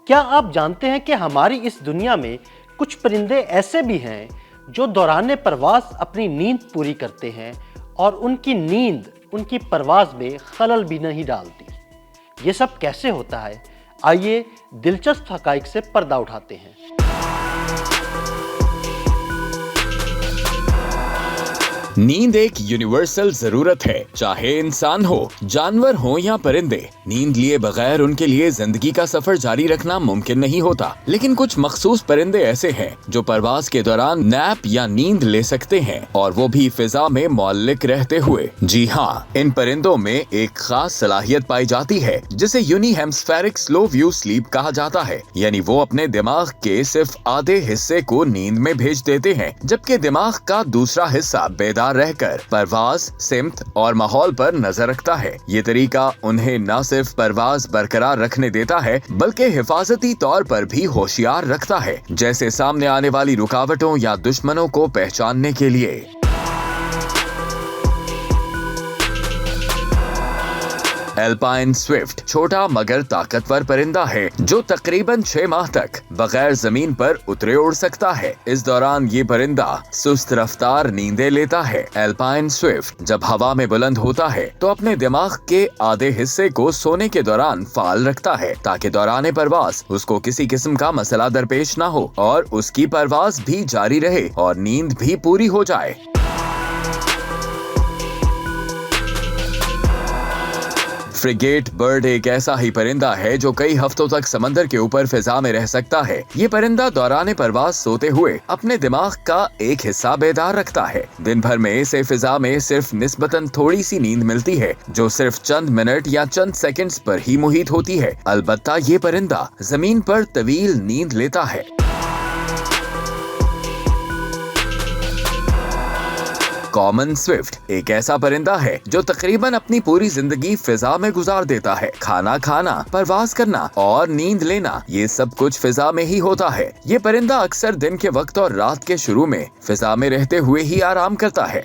کیا آپ جانتے ہیں کہ ہماری اس دنیا میں کچھ پرندے ایسے بھی ہیں جو دوران پرواز اپنی نیند پوری کرتے ہیں اور ان کی نیند ان کی پرواز میں خلل بھی نہیں ڈالتی؟ یہ سب کیسے ہوتا ہے؟ آئیے دلچسپ حقائق سے پردہ اٹھاتے ہیں۔ نیند ایک یونیورسل ضرورت ہے، چاہے انسان ہو، جانور ہو یا پرندے۔ نیند لیے بغیر ان کے لیے زندگی کا سفر جاری رکھنا ممکن نہیں ہوتا، لیکن کچھ مخصوص پرندے ایسے ہیں جو پرواز کے دوران نیپ یا نیند لے سکتے ہیں، اور وہ بھی فضا میں معلق رہتے ہوئے۔ جی ہاں، ان پرندوں میں ایک خاص صلاحیت پائی جاتی ہے جسے uni hemispheric slow wave sleep کہا جاتا ہے، یعنی وہ اپنے دماغ کے صرف آدھے حصے کو نیند میں بھیج دیتے ہیں، جبکہ دماغ کا دوسرا حصہ بیدار رہ کر پرواز، سمت اور ماحول پر نظر رکھتا ہے۔ یہ طریقہ انہیں نہ صرف پرواز برقرار رکھنے دیتا ہے بلکہ حفاظتی طور پر بھی ہوشیار رکھتا ہے، جیسے سامنے آنے والی رکاوٹوں یا دشمنوں کو پہچاننے کے لیے۔ الپائن سوئفٹ چھوٹا مگر طاقتور پرندہ ہے جو تقریباً 6 ماہ تک بغیر زمین پر اترے اڑ سکتا ہے۔ اس دوران یہ پرندہ سست رفتار نیندیں لیتا ہے۔ الپائن سوئفٹ جب ہوا میں بلند ہوتا ہے تو اپنے دماغ کے آدھے حصے کو سونے کے دوران فعال رکھتا ہے تاکہ دوران پرواز اس کو کسی قسم کا مسئلہ درپیش نہ ہو اور اس کی پرواز بھی جاری رہے اور نیند بھی پوری ہو جائے۔ فریگیٹ برڈ ایک ایسا ہی پرندہ ہے جو کئی ہفتوں تک سمندر کے اوپر فضا میں رہ سکتا ہے۔ یہ پرندہ دوران پرواز سوتے ہوئے اپنے دماغ کا ایک حصہ بیدار رکھتا ہے۔ دن بھر میں اسے فضا میں صرف نسبتاً تھوڑی سی نیند ملتی ہے جو صرف چند منٹ یا چند سیکنڈز پر ہی محیط ہوتی ہے۔ البتہ یہ پرندہ زمین پر طویل نیند لیتا ہے۔ کامن سوئفٹ ایک ایسا پرندہ ہے جو تقریباً اپنی پوری زندگی فضا میں گزار دیتا ہے۔ کھانا کھانا، پرواز کرنا اور نیند لینا، یہ سب کچھ فضا میں ہی ہوتا ہے۔ یہ پرندہ اکثر دن کے وقت اور رات کے شروع میں فضا میں رہتے ہوئے ہی آرام کرتا ہے۔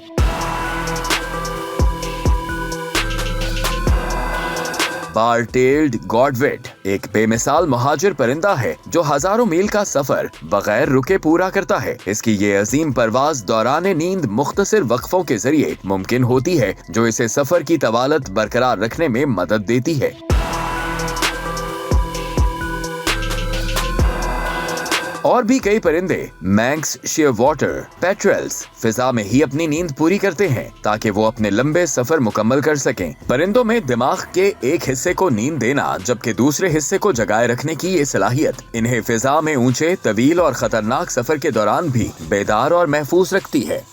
بار ٹیلڈ گوڈوٹ ایک بے مثال مہاجر پرندہ ہے جو ہزاروں میل کا سفر بغیر رکے پورا کرتا ہے۔ اس کی یہ عظیم پرواز دوران نیند مختصر وقفوں کے ذریعے ممکن ہوتی ہے جو اسے سفر کی طوالت برقرار رکھنے میں مدد دیتی ہے۔ اور بھی کئی پرندے مینکس، شیئر واٹر، پیٹرلز فضا میں ہی اپنی نیند پوری کرتے ہیں تاکہ وہ اپنے لمبے سفر مکمل کر سکیں۔ پرندوں میں دماغ کے ایک حصے کو نیند دینا جبکہ دوسرے حصے کو جگائے رکھنے کی یہ صلاحیت انہیں فضا میں اونچے، طویل اور خطرناک سفر کے دوران بھی بیدار اور محفوظ رکھتی ہے۔